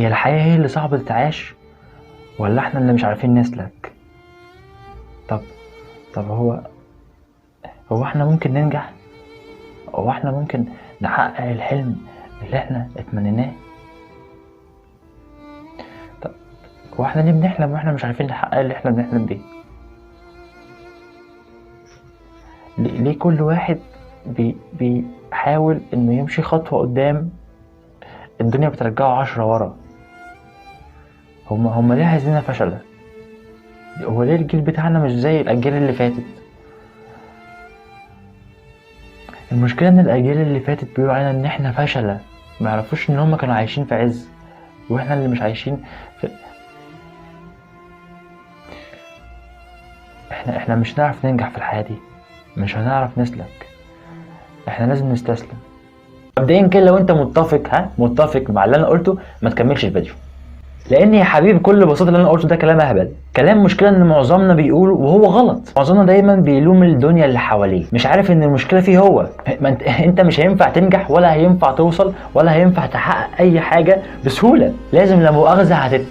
هي الحياة هي اللي صعبة تتعاش ولا احنا اللي مش عارفين نسلك؟ طب طب هو احنا ممكن ننجح؟ هو احنا ممكن نحقق الحلم اللي احنا اتمنيناه؟ طب هو احنا ليه بنحلم واحنا مش عارفين نحقق اللي احنا بنحلم بيه؟ ليه كل واحد بيحاول انه يمشي خطوة قدام الدنيا بترجعه 10 ورا؟ هما ليه عايزيننا فشلة؟ هو ليه الجيل بتاعنا مش زي الأجيال اللي فاتت؟ المشكلة ان الأجيال اللي فاتت بيقولوا علينا ان احنا فشلة، ما يعرفوش ان هما كانوا عايشين في عز واحنا اللي مش عايشين في... احنا مش هنعرف ننجح في الحياة دي، مش هنعرف نسلك، احنا لازم نستسلم. مبدئيا كده لو انت متفق مع اللي انا قلته ما تكملش الفيديو، لان يا حبيبي بكل بساطه اللي انا قلته ده كلام اهبل، كلام مشكله ان معظمنا بيقوله وهو غلط. معظمنا دايما بيلوم الدنيا اللي حواليه، مش عارف ان المشكله فيه هو. ما انت مش هينفع تنجح ولا هينفع توصل ولا هينفع تحقق اي حاجه بسهوله، لازم لا مؤاخذه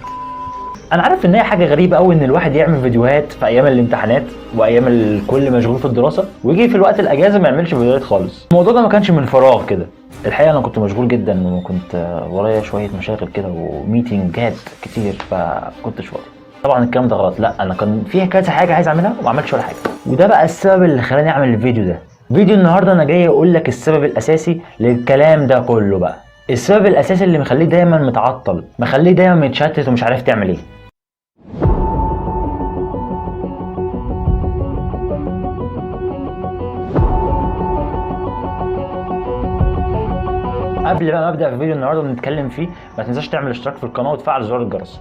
انا عارف ان هي حاجه غريبه قوي ان الواحد يعمل فيديوهات في ايام الامتحانات وايام الكل مشغول في الدراسه، ويجي في الوقت الاجازه ما يعملش فيديوهات خالص. الموضوع ده ما كانش من فراغ كده، الحقيقه انا كنت مشغول جدا وكنت ورايا شويه مشاغل كده وميتنجات كتير فكنتش فاضي. طبعا الكلام ده غلط، لا انا كان فيها كذا حاجه عايز اعملها وما عملتش ولا حاجه، وده بقى السبب اللي خلاني اعمل الفيديو ده. فيديو النهارده انا جاي اقول لك السبب الاساسي للكلام ده كله بقى، السبب الاساسي اللي مخليك دايما متعطل، مخليك دايما متشتت ومش عارف تعمل ايه. قبل بقى ما ابدا في فيديو النهارده ونتكلم فيه، ما تنساش تعمل اشتراك في القناه وتفعل زر الجرس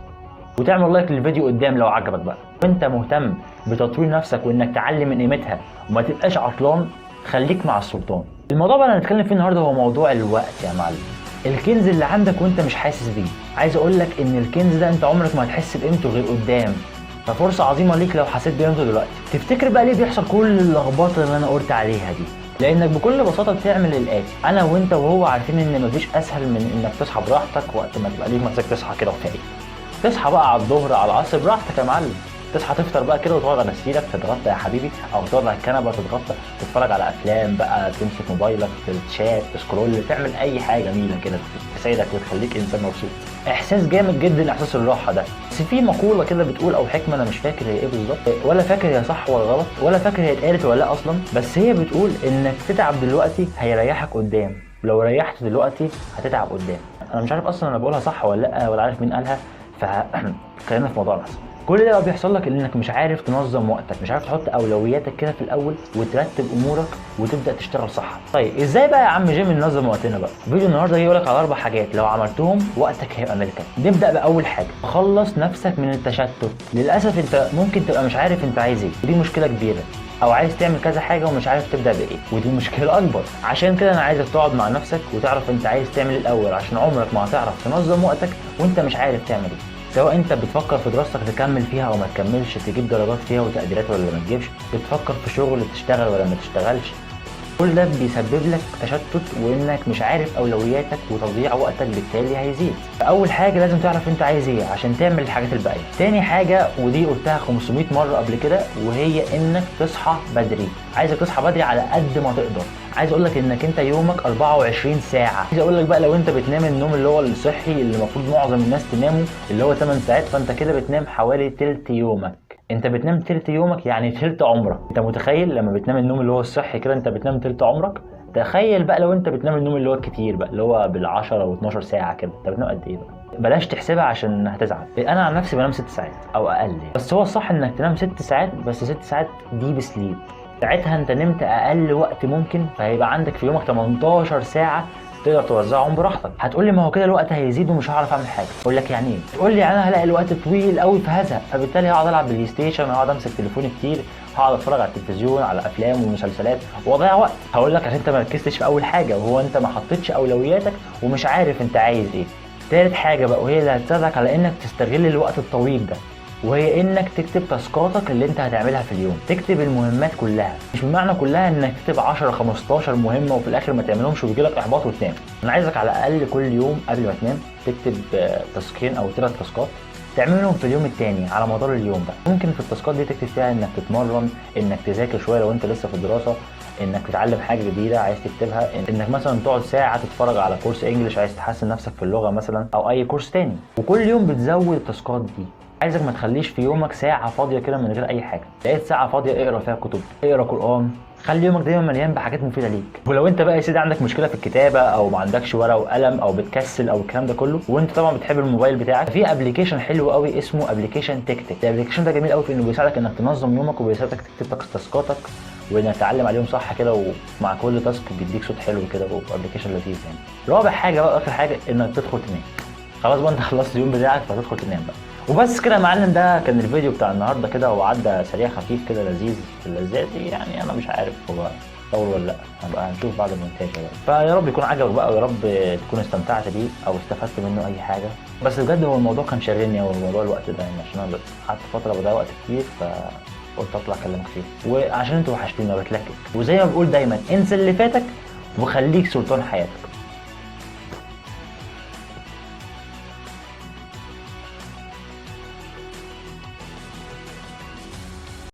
وتعمل لايك للفيديو قدام لو عجبك بقى. وانت مهتم بتطوير نفسك وانك تعلي من قيمتها وما تبقاش عطلان، خليك مع السلطان. الموضوع بقى اللي هنتكلم فيه النهارده هو موضوع الوقت يا معلم، الكنز اللي عندك وانت مش حاسس بيه. عايز اقول لك ان الكنز ده انت عمرك ما هتحس بقيمته غير قدام، ففرصه عظيمه ليك لو حسيت بقيمته دلوقتي. تفتكر بقى ليه بيحصل كل اللخبطه اللي انا قلت عليها دي؟ لانك بكل بساطه بتعمل الاتي. انا وانت وهو عارفين ان مفيش اسهل من انك تصحى براحتك وقت ما تبقى ليك مزاج تصحى كده وفايق. تصحى بقى على الظهر على العصر براحتك يا معلم، تصحى تفطر بقى كده وتقعد على سريرك تتغطى يا حبيبي، او تقعد على الكنبه تتغطى تتفرج على افلام بقى، تمسك موبايلك تشات تسكرول، تعمل اي حاجه جميله كده تسعدك وتخليك انسان مبسوط. احساس جامد جدا احساس الراحه ده. بس في مقوله كده بتقول او حكمه انا مش فاكر هي ايه بالظبط، ولا فاكر هي صح ولا غلط، ولا فاكر هي اتقالت ولا لا اصلا، بس هي بتقول انك تتعب دلوقتي هيريحك قدام، ولو ريحت دلوقتي هتتعب قدام. انا مش عارف اصلا انا بقولها صح ولا لا ولا عارف مين قالها، فخلينا في موضوعنا. كل ده بقى بيحصل لك انك مش عارف تنظم وقتك، مش عارف تحط اولوياتك كده في الاول وترتب امورك وتبدا تشتغل صح. طيب ازاي بقى يا عم جيم ننظم وقتنا بقى؟ فيديو النهارده هيقول لك على 4 حاجات لو عملتهم وقتك هيبقى ملكك. نبدا باول حاجه، خلص نفسك من التشتت. للاسف انت ممكن تبقى مش عارف انت عايز ايه، ودي مشكله كبيره، او عايز تعمل كذا حاجه ومش عارف تبدا بايه، ودي مشكله اكبر. عشان كده انا عايزك تقعد مع نفسك وتعرف انت عايز تعمل الاول، عشان عمرك ما هتعرف تنظم وقتك وانت مش عارف تعمل ايه. سواء انت بتفكر في دراستك تكمل فيها او ما تكملش، تجيب درجات فيها وتقديرات ولا ما تجيبش، بتفكر في شغل تشتغل ولا ما تشتغلش، كل ده بيسبب لك تشتت وانك مش عارف اولوياتك وتضييع وقتك بالتالي هيزيد. فاول حاجه لازم تعرف انت عايز ايه عشان تعمل الحاجات الباقيه. تاني حاجه ودي قلتها 500 مره قبل كده، وهي انك تصحى بدري. عايزك تصحى بدري على قد ما تقدر. عايز اقول لك انك انت يومك 24 ساعه. عايز اقول لك بقى لو انت بتنام النوم اللي هو الصحي اللي المفروض معظم الناس تنامه اللي هو 8 ساعات، فانت كده بتنام حوالي تلت يومك. انت بتنام تلت يومك يعني تلت عمرك. انت متخيل لما بتنام النوم اللي هو الصحي كده انت بتنام تلت عمرك؟ تخيل بقى لو انت بتنام النوم اللي هو الكتير بقى اللي هو بال10 او 12 ساعه كده، انت بتنام قد ايه بقى؟ بلاش تحسبها عشان هتزعل. انا عن نفسي بنام 6 ساعات او اقل يعني. بس هو الصح انك تنام 6 ساعات، بس 6 ساعات ديب سليب. ساعتها انت نمت اقل وقت ممكن، فهيبقى عندك في يومك 18 ساعه تقدر توزعهم براحتك. هتقول لي ما هو كده الوقت هيزيد ومش هعرف اعمل حاجه. اقول لك يعني ايه؟ تقول لي يعني انا هلاقي الوقت طويل قوي فهزهق، فبالتالي هقعد العب بلاي ستيشن، هقعد امسك تليفوني كتير، هقعد اتفرج على التلفزيون على افلام ومسلسلات واضيع وقت. هقول لك عشان انت ما ركزتش في اول حاجه، وهو انت ما حطيتش اولوياتك ومش عارف انت عايز ايه. تالت حاجه بقى وهي اللي هتساعدك على انك تستغل الوقت الطويل ده، وهي انك تكتب تاسكاتك اللي انت هتعملها في اليوم، تكتب المهمات كلها، مش بمعنى كلها انك تكتب 10 15 مهمه وفي الاخر ما تعملهمش ويجيلك احباط وتنام. انا عايزك على الاقل كل يوم قبل ما تنام تكتب تاسكين او 3 تاسكات تعملهم في اليوم التاني على مدار اليوم ده. ممكن في التاسكات دي تكتب فيها انك تتمرن، انك تذاكر شويه لو انت لسه في الدراسه، انك تتعلم حاجه جديده عايز تكتبها، انك مثلا تقعد ساعه تتفرج على كورس انجليش عايز تحسن نفسك في اللغه مثلا، او اي كورس تاني. وكل يوم بتزود التاسكات دي. عايزك ما تخليش في يومك ساعه فاضيه كده من غير اي حاجه. لقيت ساعه فاضيه اقرا فيها كتب، اقرا قران، خلي يومك دايما مليان بحاجات مفيده ليك. ولو انت بقى يا سيدي عندك مشكله في الكتابه او ما عندكش ورقه وقلم او بتكسل او الكلام ده كله، وانت طبعا بتحب الموبايل بتاعك، في ابلكيشن حلو قوي اسمه ابلكيشن تكتك. الابلكيشن ده جميل قوي في انه بيساعدك انك تنظم يومك وبيساعدك تكتب تاسكاتك وانك تتعلم عليهم صح كده، ومع كل تاسك بيديك صوت حلو كده، وابلكيشن لذيذ يعني. رابع حاجه بقى اخر حاجه انك تدخل تنام. خلاص بقى انت خلصت اليوم بتاعك فتدخل تنام بقى. وبس كده يا معلم، ده كان الفيديو بتاع النهارده كده، وعدى سريع خفيف كده لذيذ في اللذات يعني. انا مش عارف هو طول ولا لا، هنبقى هنشوف بعد المونتاج بقى. فيا رب يكون عجبك بقى، ويا رب تكون استمتعت بيه او استفدت منه اي حاجه. بس بجد هو الموضوع كان شاغلني قوي، موضوع الوقت ده يعني، عشان انا قعدت فتره بضيع وقت كتير، فقلت اطلع اكلمك فيه. وعشان انتوا وحشتوني ما بتلكك، وزي ما بقول دايما انسى اللي فاتك وخليك سلطان حياتك.